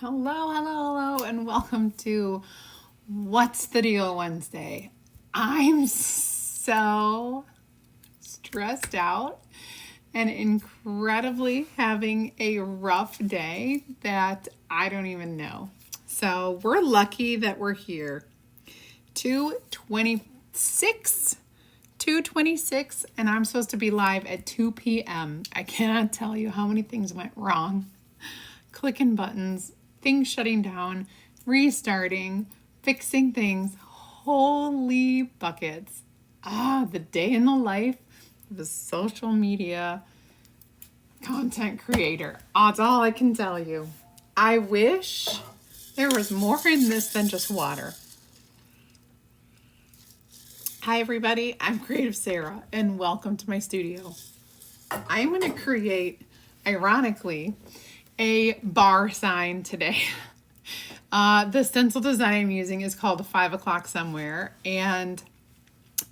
Hello, and welcome to What's the Deal Wednesday. I'm so stressed out and incredibly having a rough day that I don't even know. So we're lucky that we're here. 2:26, and I'm supposed to be live at 2 p.m. I cannot tell you how many things went wrong. Clicking buttons, things shutting down, restarting, fixing things. Holy buckets. The day in the life of a social media content creator. That's all I can tell you. I wish there was more in this than just water. Hi everybody, I'm Creative Sarah and welcome to my studio. I'm going to create, ironically, a bar sign today. The stencil design I'm using is called 5 o'clock somewhere, and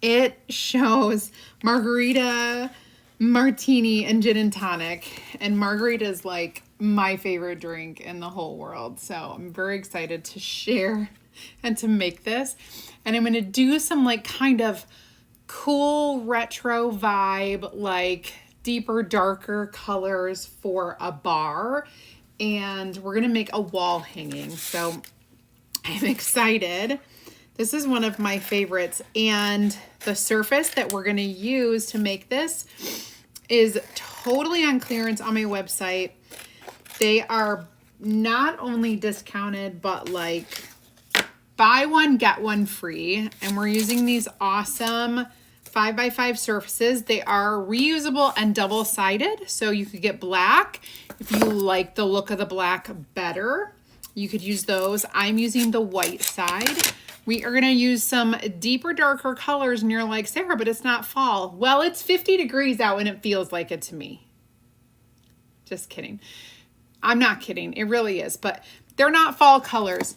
it shows margarita, martini, and gin and tonic. And margarita is like my favorite drink in the whole world. So I'm very excited to share and to make this. And I'm going to do some like kind of cool retro vibe, like deeper, darker colors for a bar. And we're going to make a wall hanging. So I'm excited. This is one of my favorites. And the surface that we're going to use to make this is totally on clearance on my website. They are not only discounted, but like buy one, get one free. And we're using these awesome 5x5 surfaces. They are reusable and double-sided. So you could get black. If you like the look of the black better, you could use those. I'm using the white side. We are going to use some deeper, darker colors. And you're like, Sarah, but it's not fall. Well, it's 50 degrees out and it feels like it to me. Just kidding. I'm not kidding. It really is. But they're not fall colors.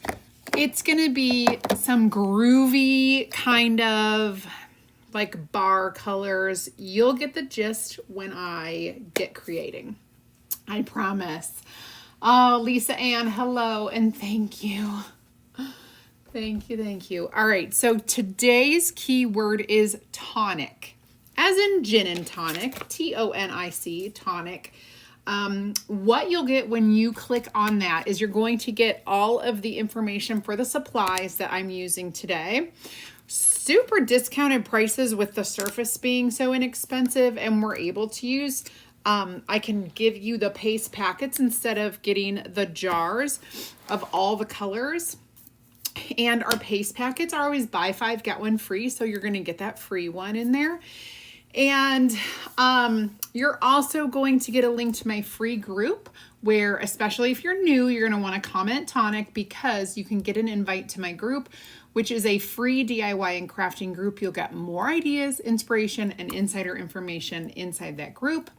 It's going to be some groovy kind of like bar colors. You'll get the gist when I get creating. I promise. Oh, Lisa Ann, hello, and thank you. Thank you. All right, so today's keyword is tonic, as in gin and tonic, T-O-N-I-C, tonic. What you'll get when you click on that is you're going to get all of the information for the supplies that I'm using today. Super discounted prices with the surface being so inexpensive, and we're able to use, I can give you the paste packets instead of getting the jars of all the colors. And our paste packets are always buy 5, get 1 free. So you're going to get that free one in there. And you're also going to get a link to my free group where, especially if you're new, you're going to want to comment tonic because you can get an invite to my group, which is a free DIY and crafting group. You'll get more ideas, inspiration, and insider information inside that group.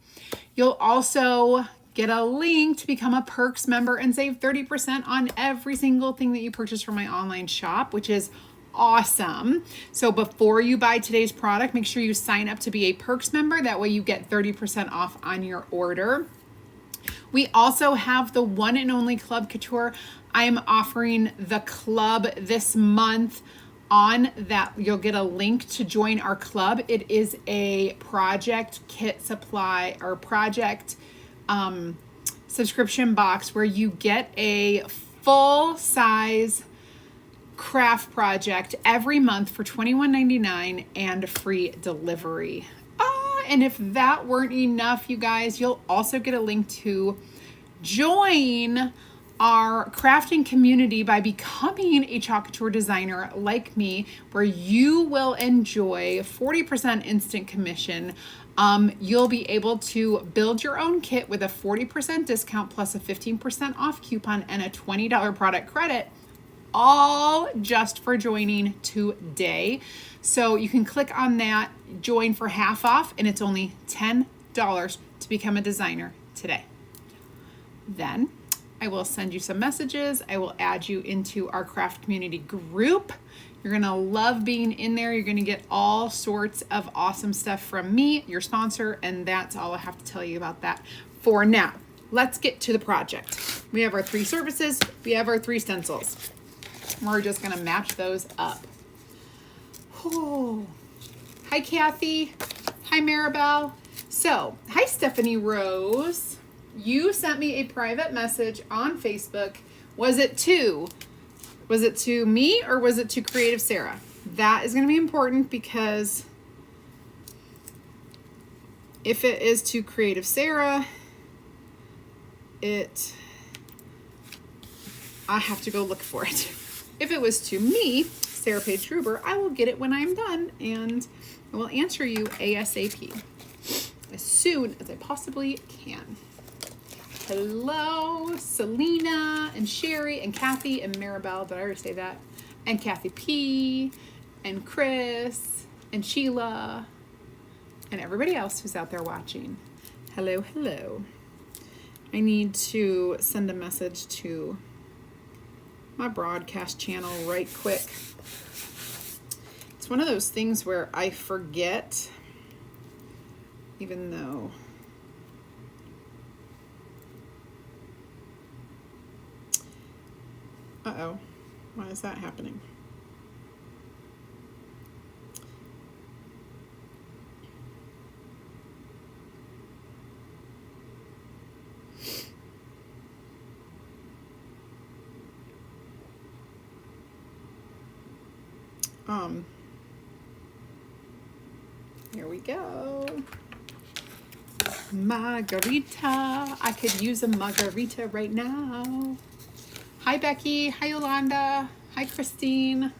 You'll also get a link to become a Perks member and save 30% on every single thing that you purchase from my online shop, which is awesome. So before you buy today's product, make sure you sign up to be a Perks member. That way you get 30% off on your order. We also have the one and only Club Couture. I am offering the club this month. On that, you'll get a link to join our club. It is a project kit supply or project subscription box where you get a full size craft project every month for $21.99 and free delivery. And if that weren't enough, you guys, you'll also get a link to join our crafting community by becoming a chalk couture designer like me, where you will enjoy 40% instant commission. You'll be able to build your own kit with a 40% discount plus a 15% off coupon and a $20 product credit, all just for joining today. So you can click on that, join for half off, and it's only $10 to become a designer today. Then I will send you some messages. I will add you into our craft community group. You're going to love being in there. You're going to get all sorts of awesome stuff from me, your sponsor, and that's all I have to tell you about that for now. let's get to the project. We have our 3 surfaces, we have our 3 stencils. We're just gonna match those up. Oh. Hi, Kathy. Hi, Maribel. So, hi, Stephanie Rose. You sent me a private message on Facebook. Was it to me or was it to Creative Sarah? That is going to be important because if it is to Creative Sarah, I have to go look for it. If it was to me, Sarah Paige-Gruber, I will get it when I'm done and I will answer you ASAP as soon as I possibly can. Hello, Selena and Sherry and Kathy and Maribel. Did I already say that? And Kathy P. and Chris and Sheila and everybody else who's out there watching. Hello, hello. I need to send a message to my broadcast channel right quick. It's one of those things where I forget, even though uh-oh, why is that happening? Here we go. Margarita. I could use a margarita right now. Hi, Becky. Hi, Yolanda. Hi, Christine.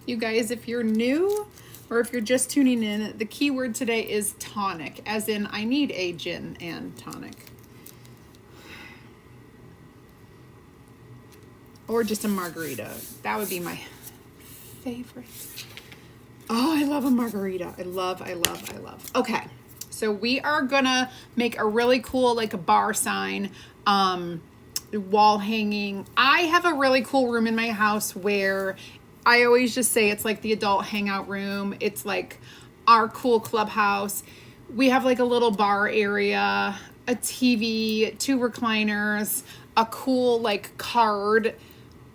You guys, if you're new or if you're just tuning in, the keyword today is tonic, as in I need a gin and tonic. Or just a margarita. That would be my favorite. Oh, I love a margarita. I love. Okay, so we are gonna make a really cool, like a bar sign, wall hanging. I have a really cool room in my house where I always just say it's like the adult hangout room. It's like our cool clubhouse. We have like a little bar area, a TV, 2 recliners, a cool like card.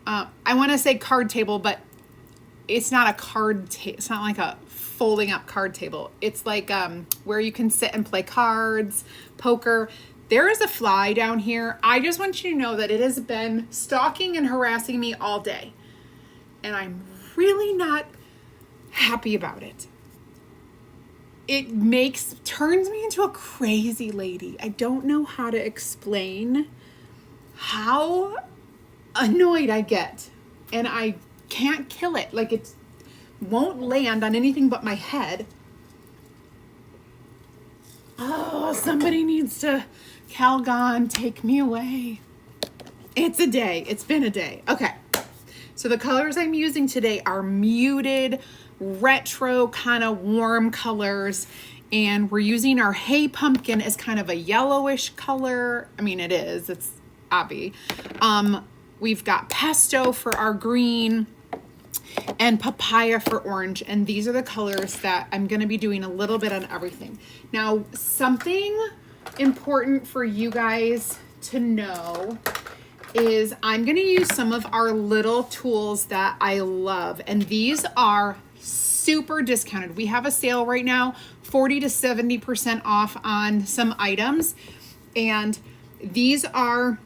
I want to say card table, but it's not a card table. It's not like a folding up card table. It's like where you can sit and play cards, poker. There is a fly down here. I just want you to know that it has been stalking and harassing me all day. And I'm really not happy about it. It turns me into a crazy lady. I don't know how to explain how annoyed I get. And I can't kill it. Like it won't land on anything but my head. Oh, somebody needs to Calgon take me away. It's a day. It's been a day. Okay. So the colors I'm using today are muted, retro, kind of warm colors. And we're using our Hay Pumpkin as kind of a yellowish color. I mean, it is. It's obvi. We've got Pesto for our green and Papaya for orange. And these are the colors that I'm going to be doing a little bit on everything. Now, something important for you guys to know is I'm going to use some of our little tools that I love. And these are super discounted. We have a sale right now, 40 to 70% off on some items. And these are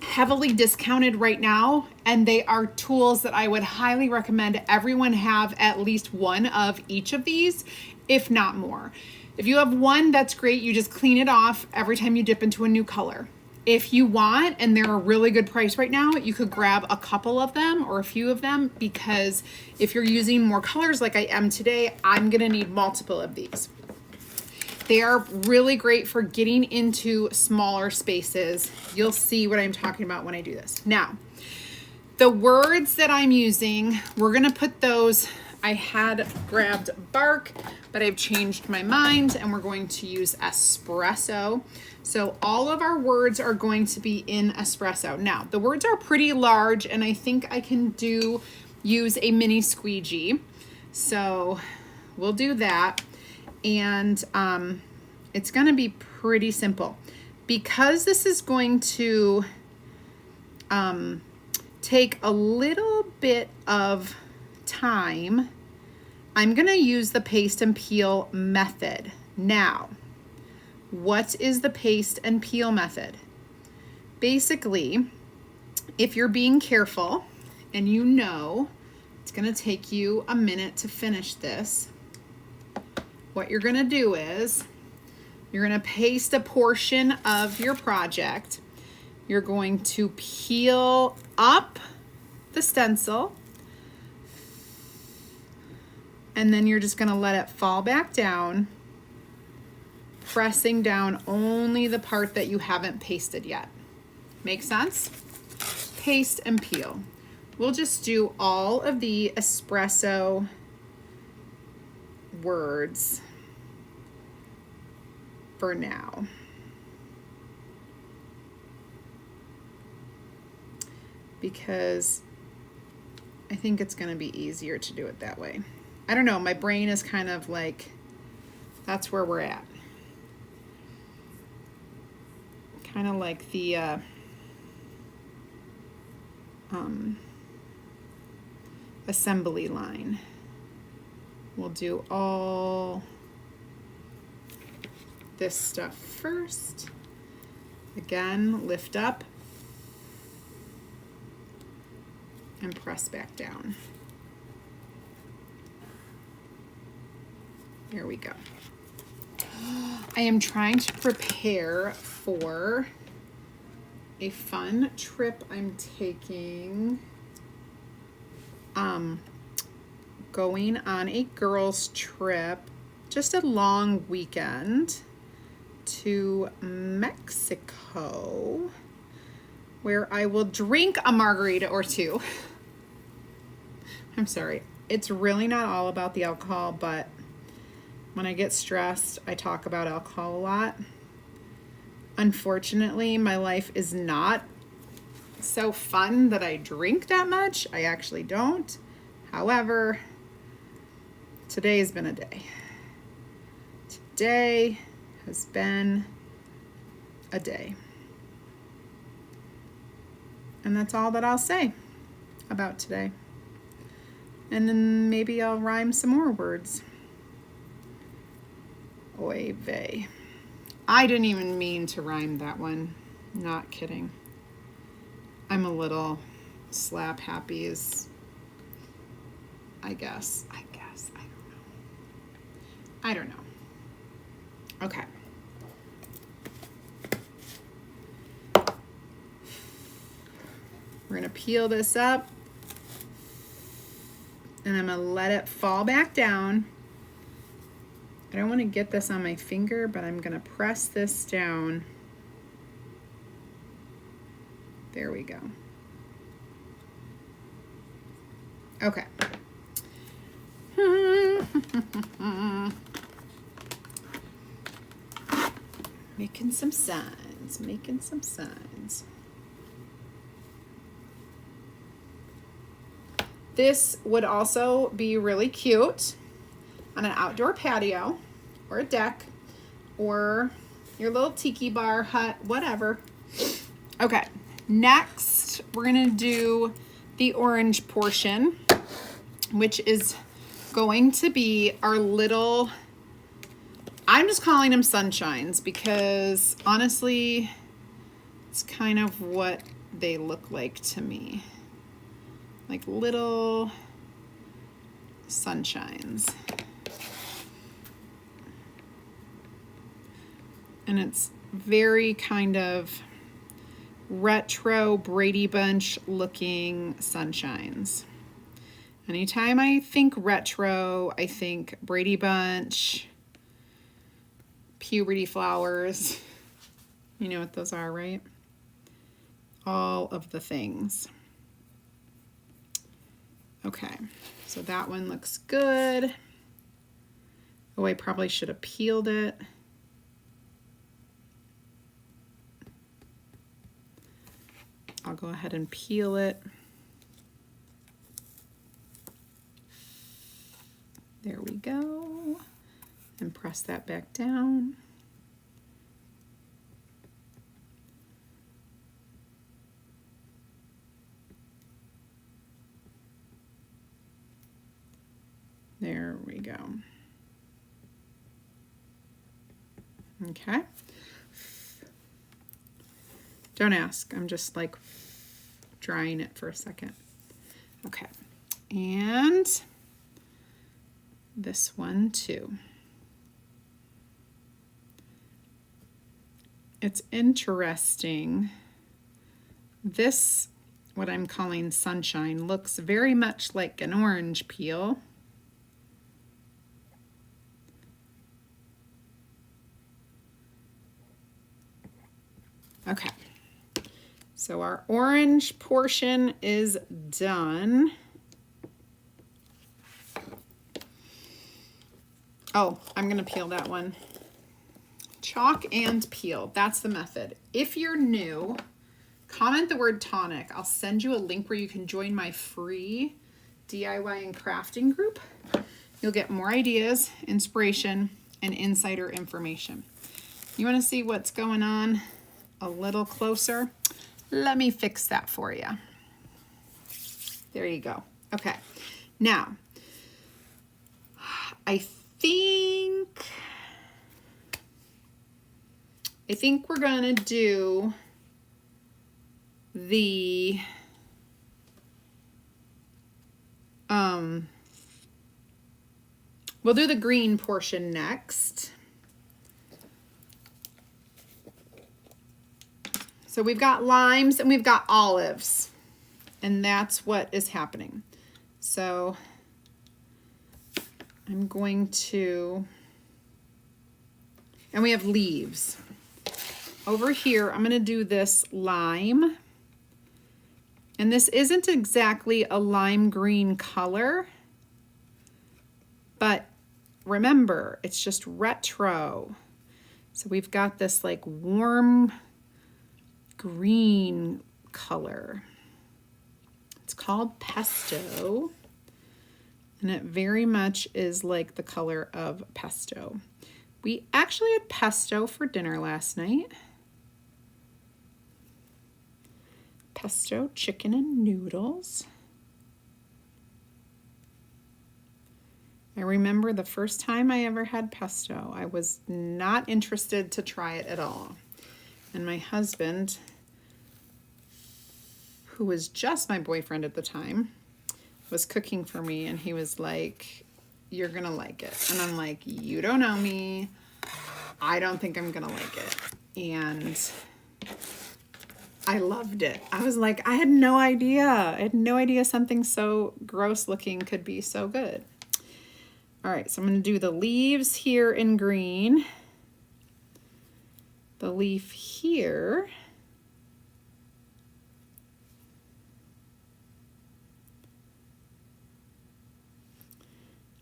heavily discounted right now, and they are tools that I would highly recommend everyone have at least one of each of these, if not more. If you have one, that's great. You just clean it off every time you dip into a new color. If you want, and they're a really good price right now, you could grab a couple of them or a few of them, because if you're using more colors like I am today, I'm gonna need multiple of these. They are really great for getting into smaller spaces. You'll see what I'm talking about when I do this. Now, the words that I'm using, we're gonna put those, I had grabbed bark, but I've changed my mind and we're going to use espresso. So all of our words are going to be in espresso. Now, the words are pretty large and I think I can use a mini squeegee. So we'll do that. And it's going to be pretty simple. because this is going to take a little bit of time, I'm going to use the paste and peel method. Now, what is the paste and peel method? Basically, if you're being careful and you know it's going to take you a minute to finish this, what you're going to do is you're going to paste a portion of your project. You're going to peel up the stencil, and then you're just going to let it fall back down, pressing down only the part that you haven't pasted yet. Make sense? Paste and peel. We'll just do all of the espresso words for now. Because I think it's going to be easier to do it that way. I don't know, my brain is kind of like, that's where we're at. Kind of like the assembly line. We'll do all this stuff first. Again, lift up and press back down. There we go. I am trying to prepare for a fun trip I'm taking. Going on a girls' trip, just a long weekend to Mexico, where I will drink a margarita or two. I'm sorry, it's really not all about the alcohol, but when I get stressed, I talk about alcohol a lot. Unfortunately, my life is not so fun that I drink that much. I actually don't. However, today has been a day. Today has been a day. And that's all that I'll say about today. And then maybe I'll rhyme some more words. Oy vey. I didn't even mean to rhyme that one. Not kidding. I'm a little slap happy as I guess. I don't know. Okay. We're gonna peel this up and I'm gonna let it fall back down. I don't want to get this on my finger, but I'm gonna press this down. There we go. Okay. Making some signs, making some signs. This would also be really cute on an outdoor patio or a deck or your little tiki bar hut, whatever. Okay, next we're gonna do the orange portion, which is going to be our little, I'm just calling them sunshines because honestly, it's kind of what they look like to me. Like little sunshines. And it's very kind of retro Brady Bunch looking sunshines. Anytime I think retro, I think Brady Bunch, puberty flowers. You know what those are, right? All of the things. Okay, so that one looks good. Oh, I probably should have peeled it. I'll go ahead and peel it. There we go. And press that back down. we go. Okay. Don't ask. I'm just like drying it for a second. Okay. And this one too. It's interesting. This, what I'm calling sunshine, looks very much like an orange peel. Okay, so our orange portion is done. Oh, I'm gonna peel that one. Chalk and peel, that's the method. If you're new, comment the word tonic. I'll send you a link where you can join my free DIY and crafting group. You'll get more ideas, inspiration, and insider information. You wanna see what's going on a little closer? Let me fix that for you. There you go. Okay, now, I think we're gonna do the we'll do the green portion next. So we've got limes and we've got olives, and that's what is happening. So I'm going to, and we have leaves. Over here, I'm gonna do this lime. And this isn't exactly a lime green color, but remember, it's just retro. So we've got this like warm green color. It's called pesto, and it very much is like the color of pesto. We actually had pesto for dinner last night. Pesto chicken and noodles. I remember the first time I ever had pesto, I was not interested to try it at all. And my husband, who was just my boyfriend at the time, was cooking for me, and he was like, "You're gonna like it." And I'm like, "You don't know me. I don't think I'm gonna like it." And I loved it. I was like, I had no idea. I had no idea something so gross looking could be so good. All right, so I'm gonna do the leaves here in green. The leaf here.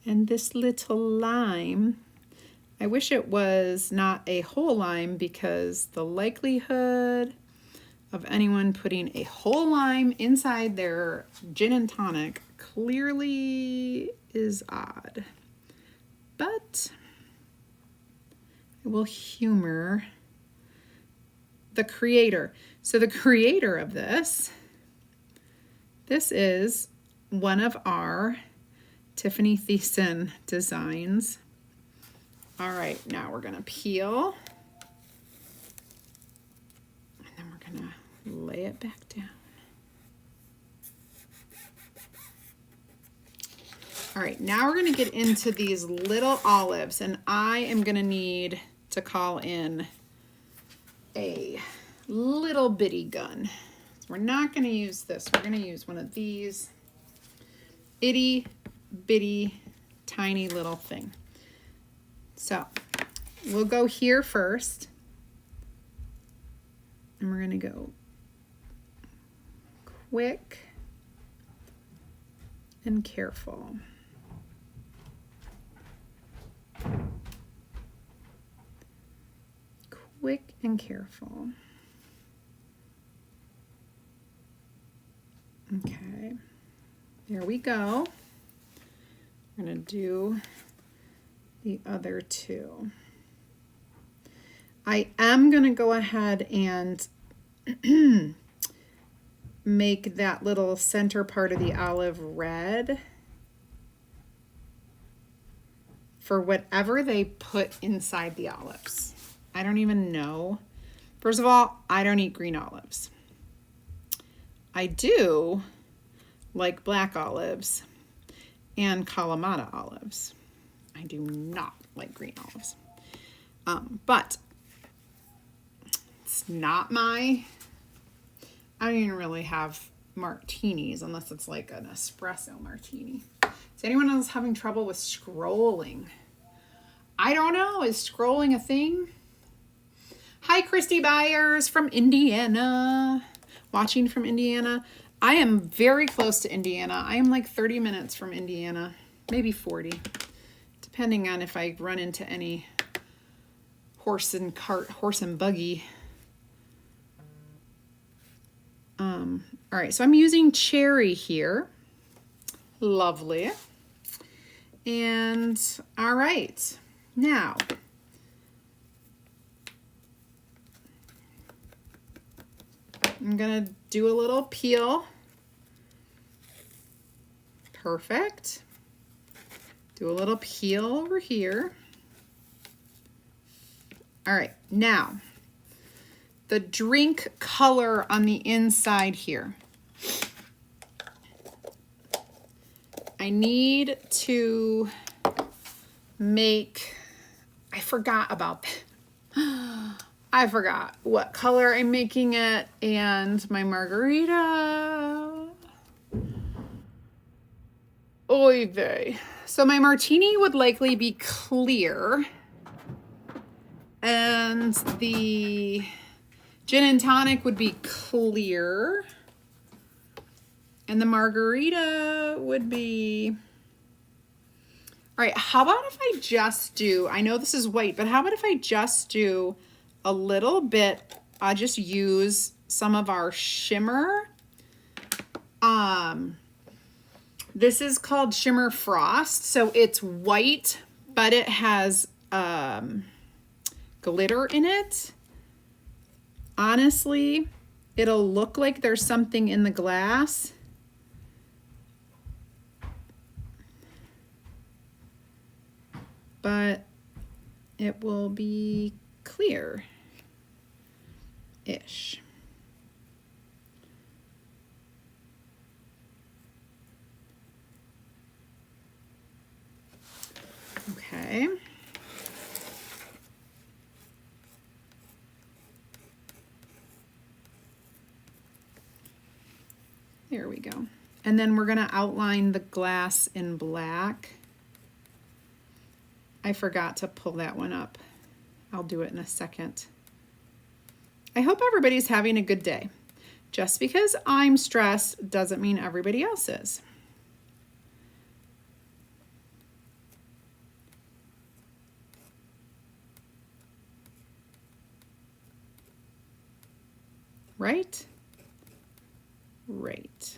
And this little lime, I wish it was not a whole lime, because the likelihood of anyone putting a whole lime inside their gin and tonic clearly is odd. But I will humor the creator. So the creator of this is one of our Tiffany Thiessen designs. All right, now we're gonna peel. And then we're gonna lay it back down. All right, now we're gonna get into these little olives, and I am gonna need to call in a little bitty gun. So we're not gonna use this, we're gonna use one of these itty bitty tiny little thing. So we'll go here first, and we're gonna go quick and careful. Quick and careful. Okay, there we go. We're gonna do the other two. I am gonna go ahead and make that little center part of the olive red. for whatever they put inside the olives. I don't even know. First of all, I don't eat green olives. I do like black olives and Kalamata olives. I do not like green olives. But it's not I don't even really have martinis unless it's like an espresso martini. Is anyone else having trouble with scrolling? I don't know. Is scrolling a thing? Hi, Christy Byers from Indiana. Watching from Indiana. I am very close to Indiana. I am like 30 minutes from Indiana. Maybe 40. Depending on if I run into any horse and buggy. All right, so I'm using cherry here. Lovely. And all right, now I'm gonna do a little peel. Perfect. Do a little peel over here. All right, now the drink color on the inside here. I need to make, I forgot about that. I forgot what color I'm making it and my margarita. Oy vey. So my martini would likely be clear and the gin and tonic would be clear. And the margarita would be, all right, how about if I just do, I know this is white, but how about if I just do a little bit, I just use some of our shimmer. This is called Shimmer Frost. So it's white, but it has glitter in it. Honestly, it'll look like there's something in the glass. But it will be clear-ish. Okay. There we go. And then we're going to outline the glass in black. I forgot to pull that one up. I'll do it in a second. I hope everybody's having a good day. Just because I'm stressed doesn't mean everybody else is. Right? Right.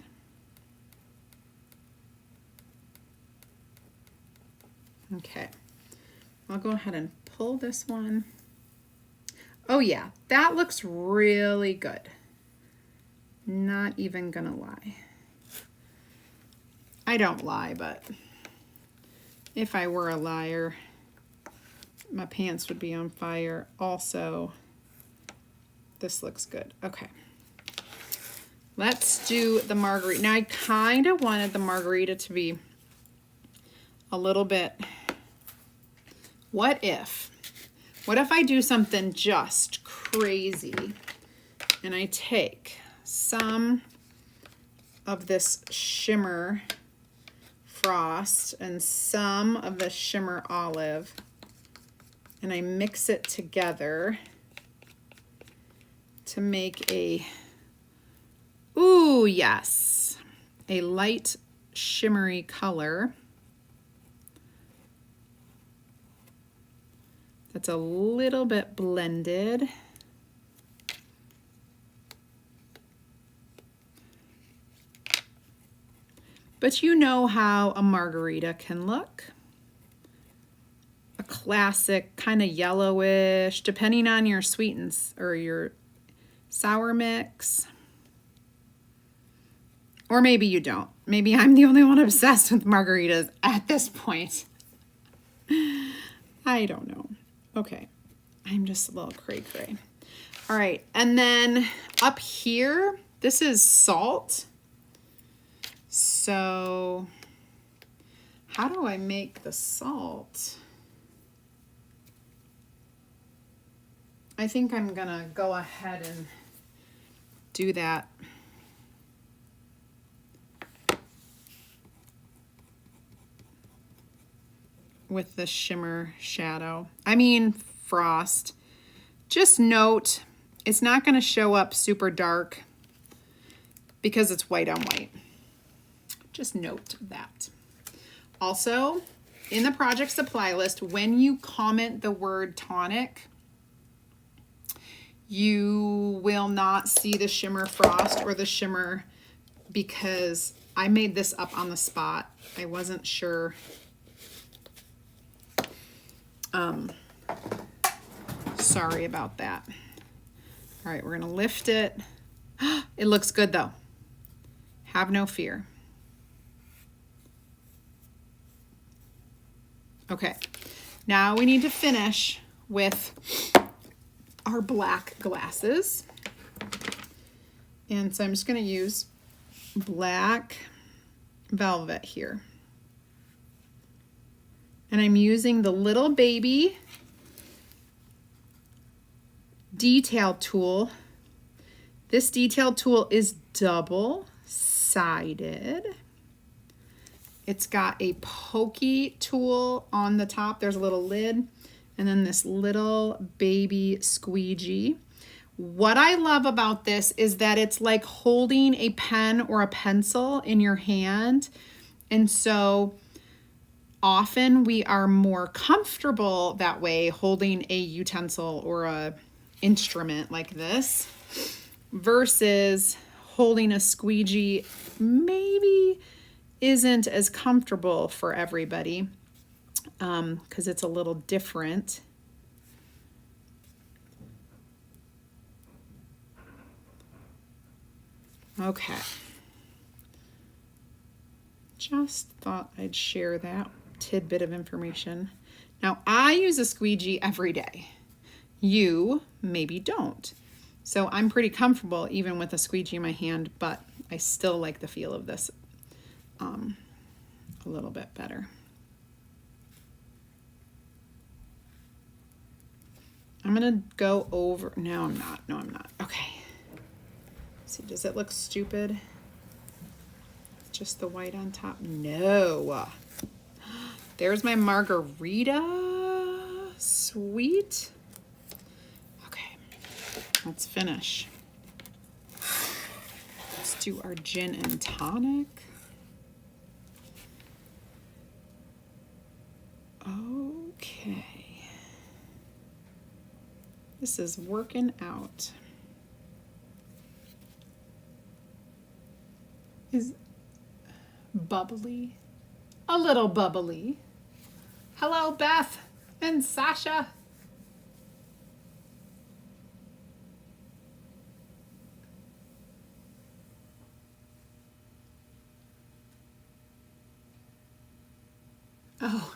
Okay. I'll go ahead and pull this one. Oh yeah, that looks really good. Not even gonna lie. I don't lie, but if I were a liar, my pants would be on fire. Also, this looks good. Okay. Let's do the margarita. Now I kind of wanted the margarita to be a little bit, what if I do something just crazy and I take some of this shimmer frost and some of the shimmer olive and I mix it together to make a, ooh, yes, a light shimmery color. That's a little bit blended. But you know how a margarita can look. A classic kind of yellowish, depending on your sweetness or your sour mix. Or maybe you don't. Maybe I'm the only one obsessed with margaritas at this point. I don't know. Okay. I'm just a little cray-cray. All right. And then up here, this is salt. So how do I make the salt? I think I'm gonna go ahead and do that. With the shimmer shadow. I mean frost. Just note, it's not gonna show up super dark because it's white on white. Just note that. Also, in the project supply list, when you comment the word tonic, you will not see the shimmer frost or the shimmer, because I made this up on the spot. I wasn't sure. Sorry about that. All right, we're gonna lift it. It looks good though. Have no fear. Okay, now we need to finish with our black glasses. And so I'm just gonna use black velvet here. And I'm using the little baby detail tool. This detail tool is double-sided. It's got a pokey tool on the top. There's a little lid, and then this little baby squeegee. What I love about this is that it's like holding a pen or a pencil in your hand. And so often we are more comfortable that way, holding a utensil or a instrument like this versus holding a squeegee. Maybe isn't as comfortable for everybody because it's a little different. Okay. Just thought I'd share that tidbit of information. Now, I use a squeegee every day. You maybe don't. So I'm pretty comfortable even with a squeegee in my hand, but I still like the feel of this a little bit better. I'm gonna go over, no I'm not. Okay. Let's see, does it look stupid? Just the white on top? No. There's my margarita. Sweet. Okay, let's finish. Let's do our gin and tonic. Okay. This is working out. Is bubbly, a little bubbly. Hello, Beth and Sasha. Oh.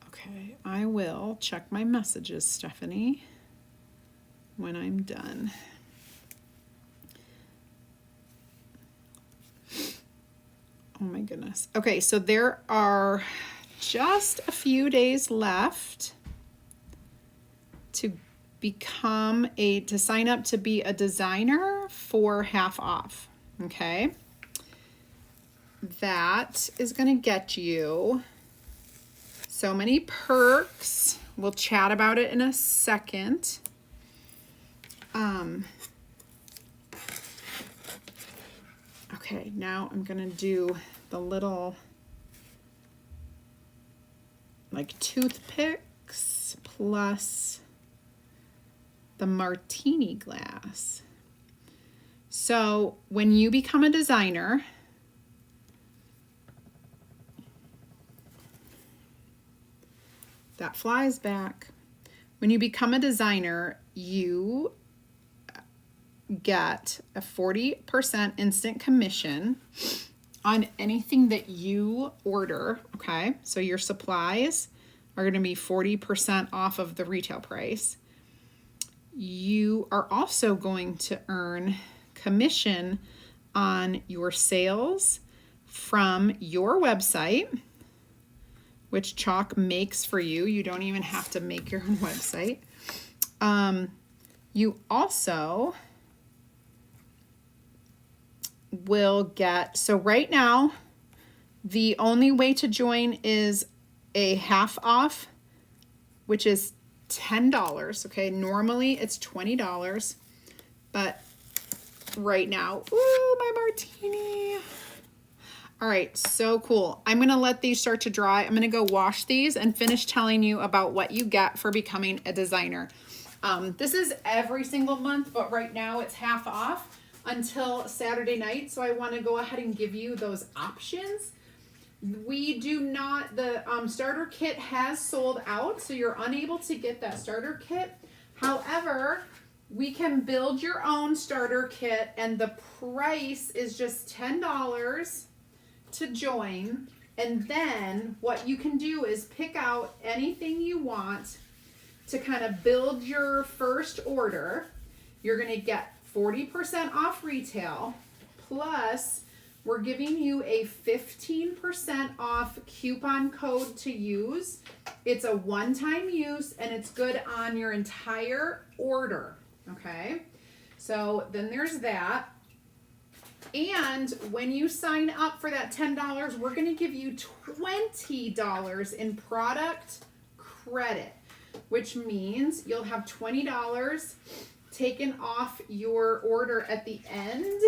Okay, I will check my messages, Stephanie, when I'm done. Oh my goodness. Okay, so there are just a few days left to sign up to be a designer for half off. Okay. That is going to get you so many perks. We'll chat about it in a second. Okay, now I'm gonna do the little like toothpicks plus the martini glass. So when you become a designer, that flies back. When you become a designer, you get a 40% instant commission on anything that you order, okay? So your supplies are going to be 40% off of the retail price. You are also going to earn commission on your sales from your website, which Chalk makes for you. You don't even have to make your own website. You also will get, so right now, the only way to join is a half off, which is $10, okay? Normally it's $20, but right now, ooh, my martini. All right, so cool. I'm gonna let these start to dry. I'm gonna go wash these and finish telling you about what you get for becoming a designer. This is every single month, but right now it's half off until Saturday night. So I wanna go ahead and give you those options. We do not, the starter kit has sold out, so you're unable to get that starter kit. However, we can build your own starter kit and the price is just $10 to join. And then what you can do is pick out anything you want to kind of build your first order. You're going to get 40% off retail, plus we're giving you a 15% off coupon code to use. It's a one-time use and it's good on your entire order, okay? So then there's that. And when you sign up for that $10, we're going to give you $20 in product credit, which means you'll have $20 taken off your order at the end.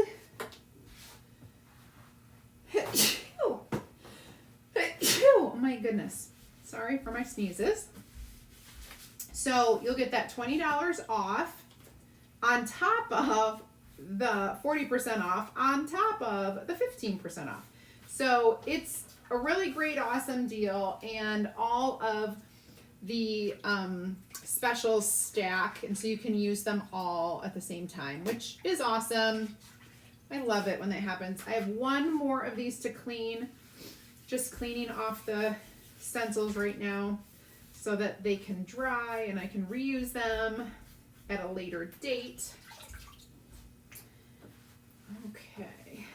Oh my goodness. Sorry for my sneezes. So you'll get that $20 off on top of the 40% off on top of the 15% off. So it's a really great, awesome deal, and all of the specials stack, and so you can use them all at the same time, which is awesome. I love it when that happens. I have one more of these to clean, just cleaning off the stencils right now so that they can dry and I can reuse them at a later date. Okay.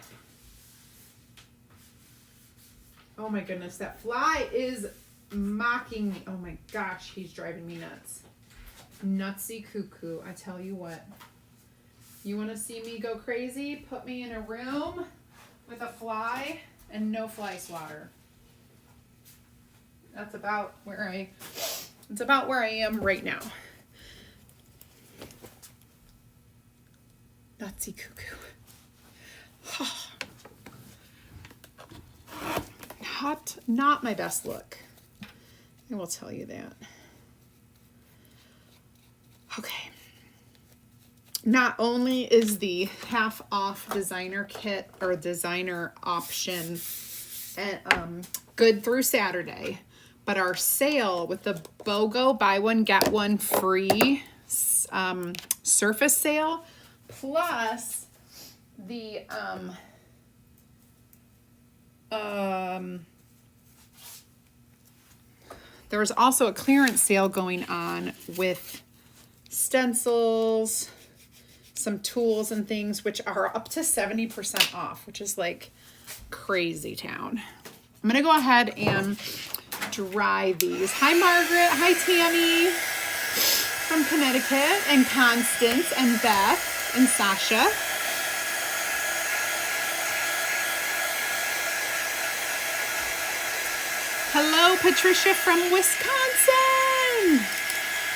Oh my goodness, that fly is mocking me. Oh my gosh, he's driving me nuts. Nutsy cuckoo, I tell you what. You want to see me go crazy? Put me in a room with a fly and no fly swatter. That's about where I am right now. Nutsy cuckoo. Not my best look. I will tell you that. Okay. Not only is the half off designer kit or designer option good through Saturday, but our sale with the BOGO buy one get one free surface sale, plus the there was also a clearance sale going on with stencils, some tools and things, which are up to 70% off, which is like crazy town. I'm gonna go ahead and dry these. Hi Margaret, hi Tammy from Connecticut, and Constance and Beth and Sasha. Hello Patricia from Wisconsin.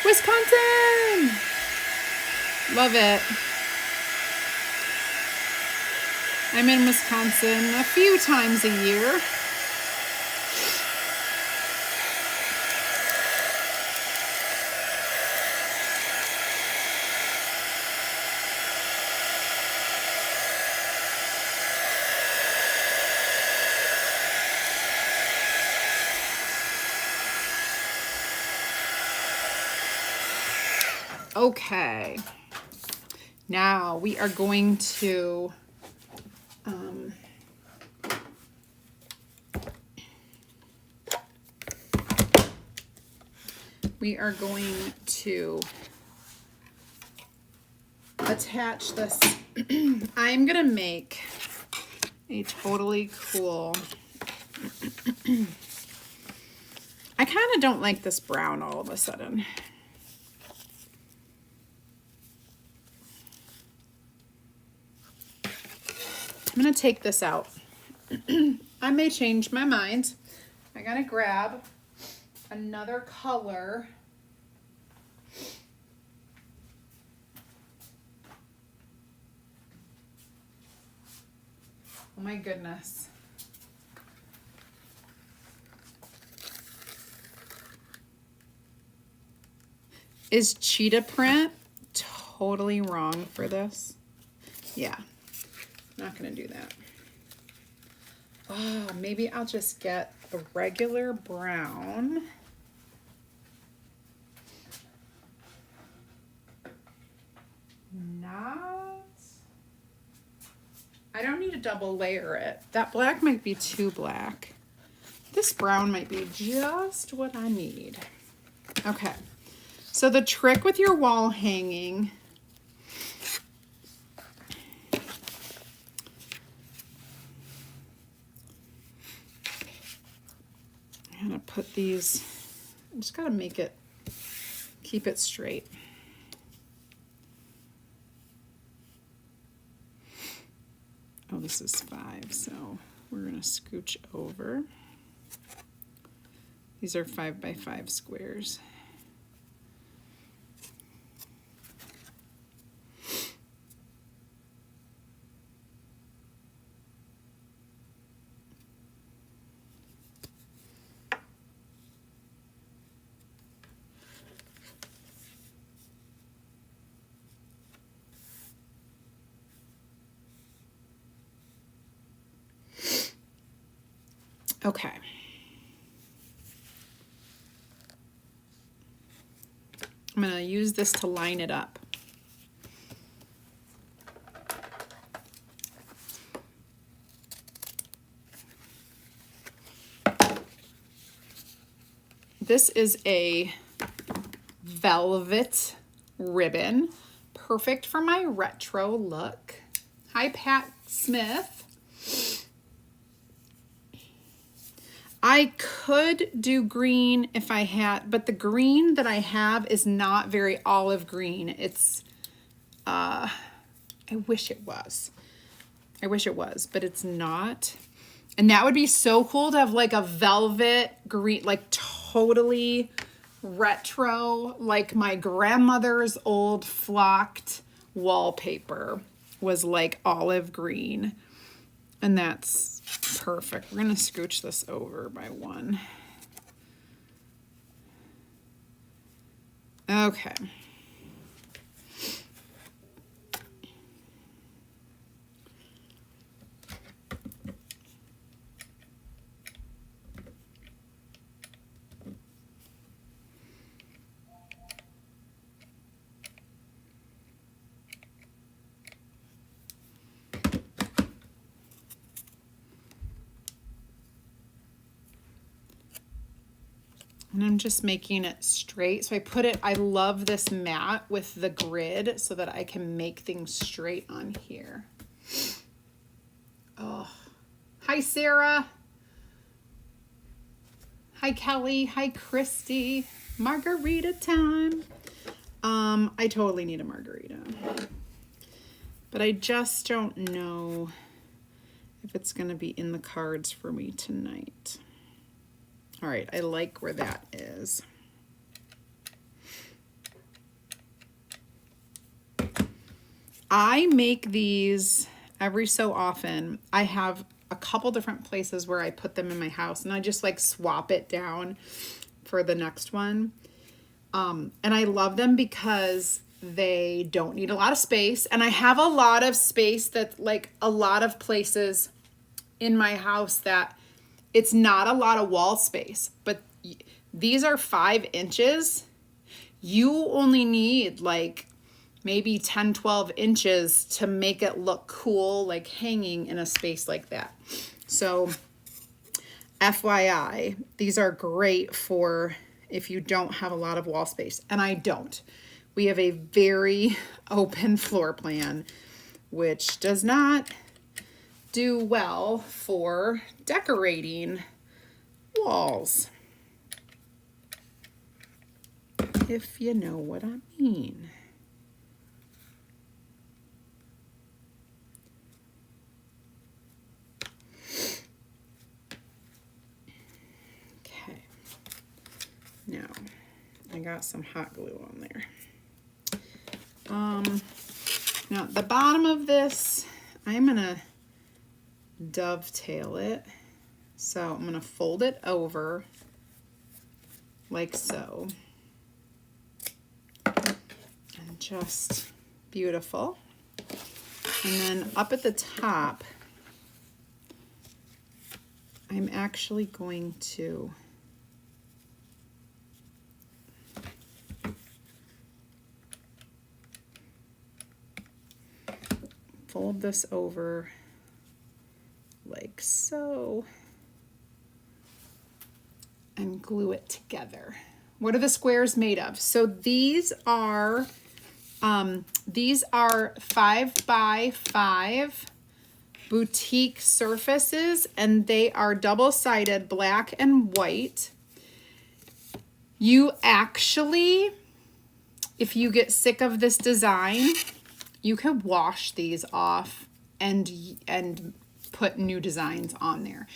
Wisconsin. Love it. I'm in Wisconsin a few times a year. Okay. Now we are going to attach this. I'm gonna make a totally cool. I kind of don't like this brown all of a sudden. I'm gonna take this out. I may change my mind. I gotta grab another color. Oh my goodness. Is cheetah print totally wrong for this? Yeah, not gonna do that. Oh, maybe I'll just get a regular brown. I don't need to double layer it. That black might be too black. This brown might be just what I need. Okay, so the trick with your wall hanging, I'm gonna put these, I just gotta make it, keep it straight. Oh, this is 5, so we're gonna scooch over. These are 5 by 5 squares. Okay. I'm going to use this to line it up. This is a velvet ribbon, perfect for my retro look. Hi, Pat Smith. I could do green if I had, but the green that I have is not very olive green. It's, I wish it was. I wish it was, but it's not. And that would be so cool to have like a velvet green, like totally retro, like my grandmother's old flocked wallpaper was like olive green. And that's perfect. We're gonna scooch this over by 1. Okay. And I'm just making it straight. So I put it, I love this mat with the grid so that I can make things straight on here. Oh, hi Sarah. Hi Kelly, hi Christy. Margarita time. I totally need a margarita. But I just don't know if it's gonna be in the cards for me tonight. All right, I like where that is. I make these every so often. I have a couple different places where I put them in my house and I just like swap it down for the next one. And I love them because they don't need a lot of space. And I have a lot of space that like a lot of places in my house that it's not a lot of wall space, but these are 5 inches. You only need like maybe 10, 12 inches to make it look cool, like hanging in a space like that. So FYI, these are great for if you don't have a lot of wall space, and I don't. We have a very open floor plan, which does not do well for decorating walls, if you know what I mean. Okay, now I got some hot glue on there. Now at the bottom of this, I'm gonna dovetail it. So I'm gonna fold it over like so. And just beautiful. And then up at the top, I'm actually going to fold this over like so and glue it together. What are the squares made of? So these are 5x5 boutique surfaces, and they are double-sided, black and white. You actually, if you get sick of this design, you could wash these off and put new designs on there.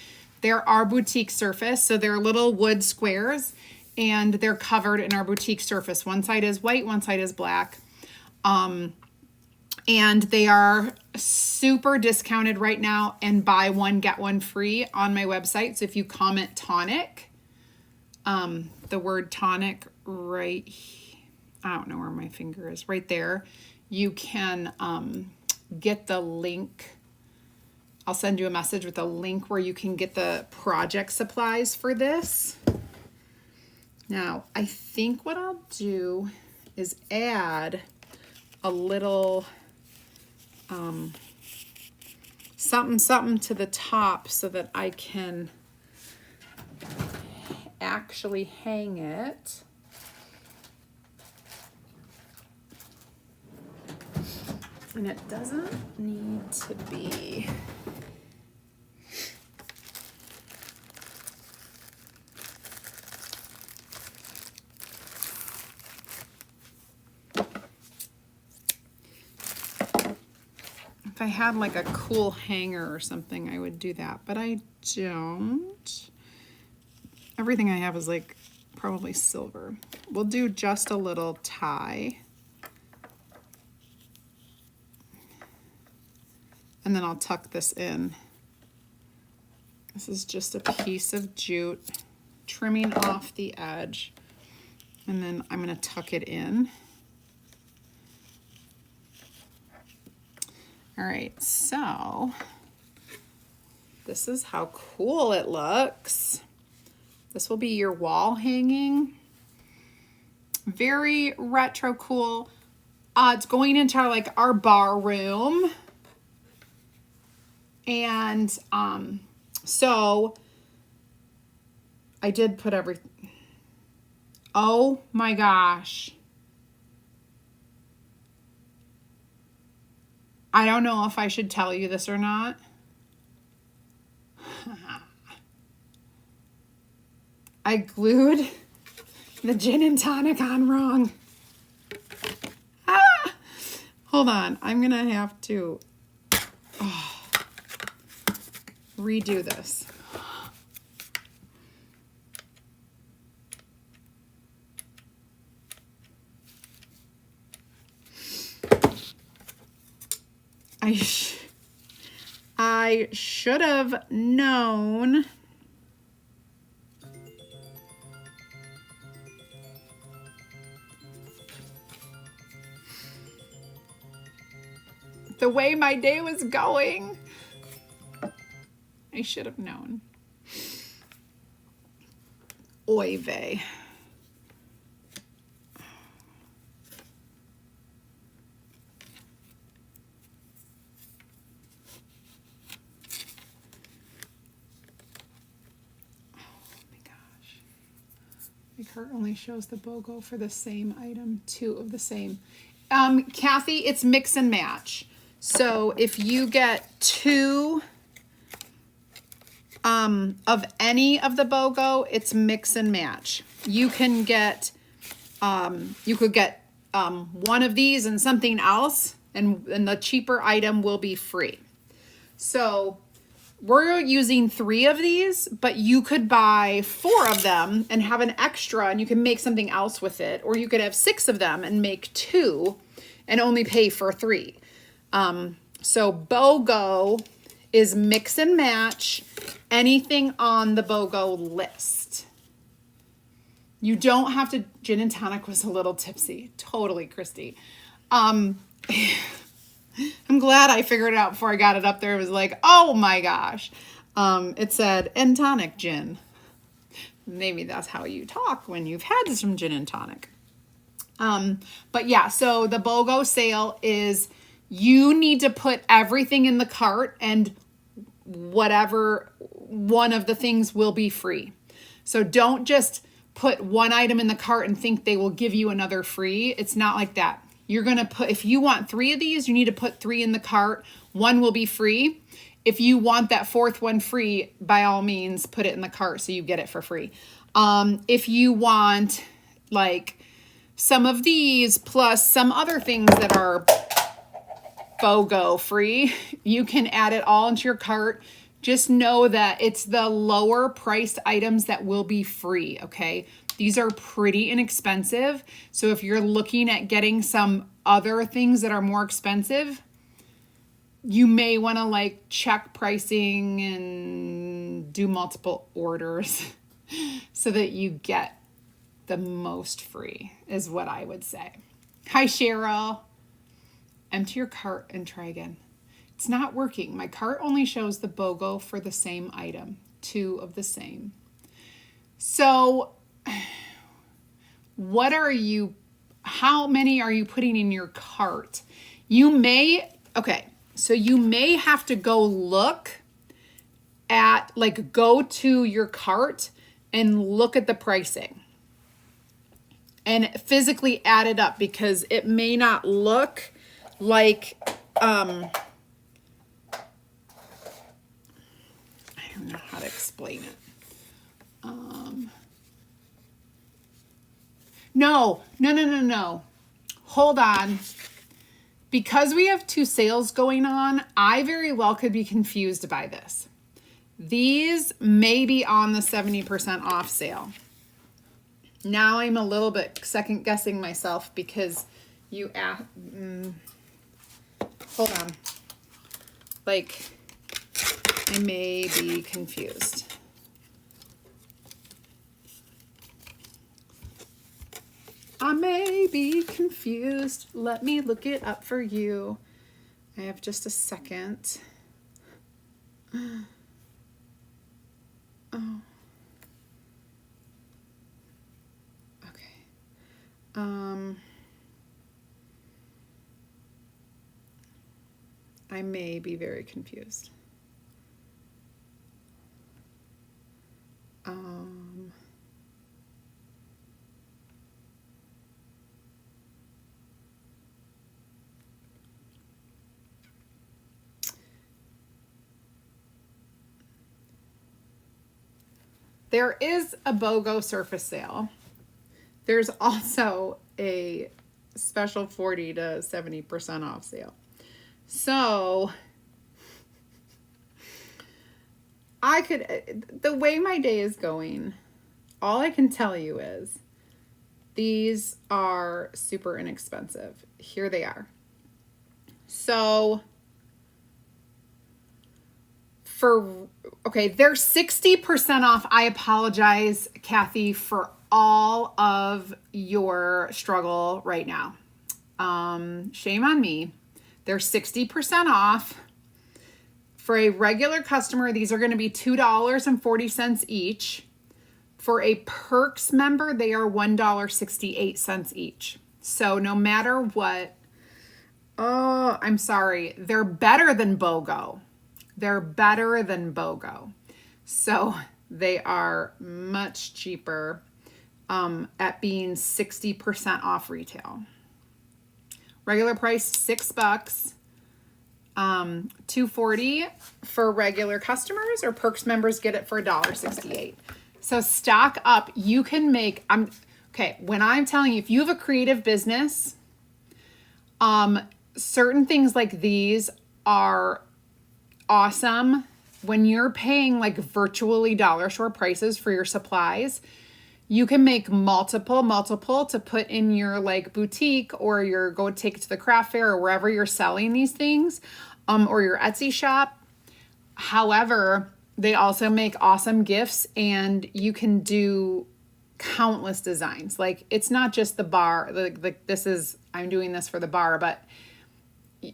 There are boutique surface, so they're little wood squares, and they're covered in our boutique surface. One side is white, one side is black. And they are super discounted right now, and buy one, get one free on my website. So if you comment TONIC, the word TONIC right, I don't know where my finger is, right there, you can get the link. I'll send you a message with a link where you can get the project supplies for this. Now, I think what I'll do is add a little something to the top so that I can actually hang it. And it doesn't need to be if I had like a cool hanger or something, I would do that, but I don't. Everything I have is like probably silver. We'll do just a little tie. And then I'll tuck this in. This is just a piece of jute, trimming off the edge. And then I'm gonna tuck it in. All right, so this is how cool it looks. This will be your wall hanging. Very retro cool. It's going into like our bar room. And so I did put everything. Oh my gosh. I don't know if I should tell you this or not. I glued the gin and tonic on wrong. Hold on. I'm going to have to redo this. I should have known. The way my day was going. I should have known. Oy vey. My cart only shows the BOGO for the same item, 2 of the same. Kathy, it's mix and match. So if you get 2 of any of the BOGO, it's mix and match. You can get, you could get 1 of these and something else, and the cheaper item will be free. So we're using 3 of these, but you could buy 4 of them and have an extra and you can make something else with it. Or you could have 6 of them and make 2 and only pay for 3. So BOGO is mix and match anything on the BOGO list. You don't have to, gin and tonic was a little tipsy. Totally, Christy. I'm glad I figured it out before I got it up there. It was like, oh my gosh. It said, and tonic gin. Maybe that's how you talk when you've had some gin and tonic. But yeah, so the BOGO sale is you need to put everything in the cart and whatever one of the things will be free. So don't just put 1 item in the cart and think they will give you another free. It's not like that. You're going to put, if you want 3 of these, you need to put 3 in the cart. 1 will be free. If you want that 4th one free, by all means, put it in the cart so you get it for free. If you want like some of these plus some other things that are BOGO free, you can add it all into your cart. Just know that it's the lower priced items that will be free, okay? These are pretty inexpensive. So if you're looking at getting some other things that are more expensive, you may want to like check pricing and do multiple orders so that you get the most free is what I would say. Hi, Cheryl. Empty your cart and try again. It's not working. My cart only shows the BOGO for the same item, 2 of the same. So what are you, how many are you putting in your cart? You may, okay, so you may have to go look at, like go to your cart and look at the pricing and physically add it up because it may not look like, I don't know how to explain it. No. Hold on. Because we have 2 sales going on, I very well could be confused by this. These may be on the 70% off sale. Now I'm a little bit second guessing myself because you hold on. Like, I may be confused. I may be confused. Let me look it up for you. I have just a second. Oh. Okay. I may be very confused. There is a BOGO surface sale. There's also a special 40 to 70% off sale. So the way my day is going, all I can tell you is these are super inexpensive. Here they are. So they're 60% off. I apologize, Kathy, for all of your struggle right now. Shame on me. They're 60% off. For a regular customer, these are going to be $2.40 each. For a Perks member, they are $1.68 each. So no matter what, oh, I'm sorry, they're better than BOGO. They're better than BOGO. So they are much cheaper. at being 60% off retail. Regular price $6, $2.40 for regular customers, or Perks members get it for $1.68. So stock up. You can make, okay, when I'm telling you, if you have a creative business, certain things like these are awesome. When you're paying like virtually dollar store prices for your supplies, you can make multiple to put in your like boutique, or your go take it to the craft fair, or wherever you're selling these things, or your Etsy shop. However, they also make awesome gifts, and you can do countless designs. Like, it's not just the bar, like this is, I'm doing this for the bar, but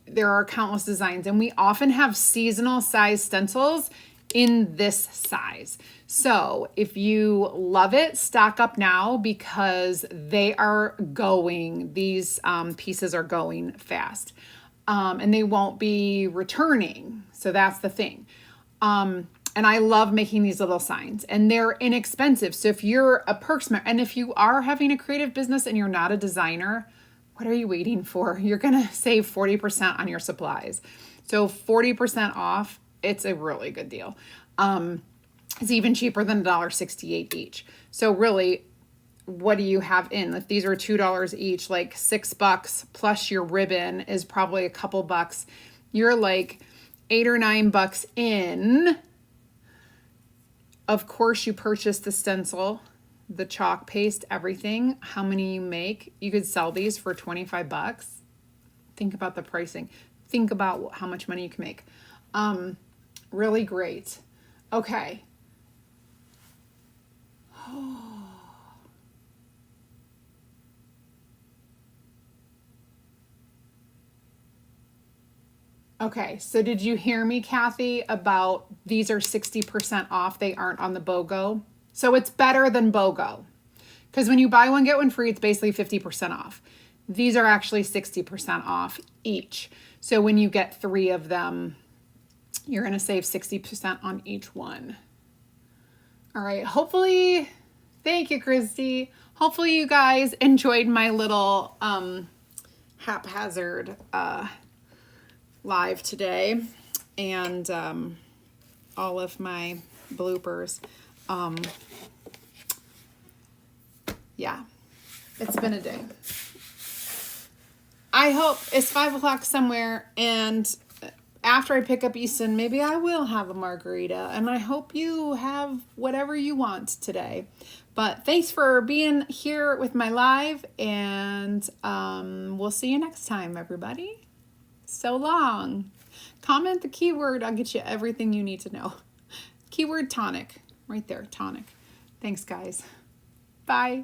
there are countless designs, and we often have seasonal size stencils in this size. So if you love it, stock up now, because they are going, these pieces are going fast, and they won't be returning. So that's the thing. And I love making these little signs, and they're inexpensive. So if you're a Perks member, and if you are having a creative business and you're not a designer, what are you waiting for? You're going to save 40% on your supplies. So 40% off, it's a really good deal. It's even cheaper than $1.68 each. So really, what do you have in? If these are $2 each, like $6 plus your ribbon is probably a couple bucks. You're like $8 or $9 in. Of course, you purchase the stencil, the chalk paste, everything. How many you make? You could sell these for 25 bucks. Think about the pricing. Think about how much money you can make. Really great. Okay. Okay, so did you hear me, Kathy, about these are 60% off? They aren't on the BOGO. So it's better than BOGO, because when you buy one, get one free, it's basically 50% off. These are actually 60% off each. So when you get 3 of them, you're going to save 60% on each one. All right, hopefully, thank you, Christy. Hopefully you guys enjoyed my little haphazard live today, and all of my bloopers. Yeah, it's been a day. I hope it's 5 o'clock somewhere, and after I pick up Easton, maybe I will have a margarita, and I hope you have whatever you want today. But thanks for being here with my live, and we'll see you next time, everybody. So long. Comment the keyword. I'll get you everything you need to know. Keyword tonic. Right there, tonic. Thanks, guys. Bye.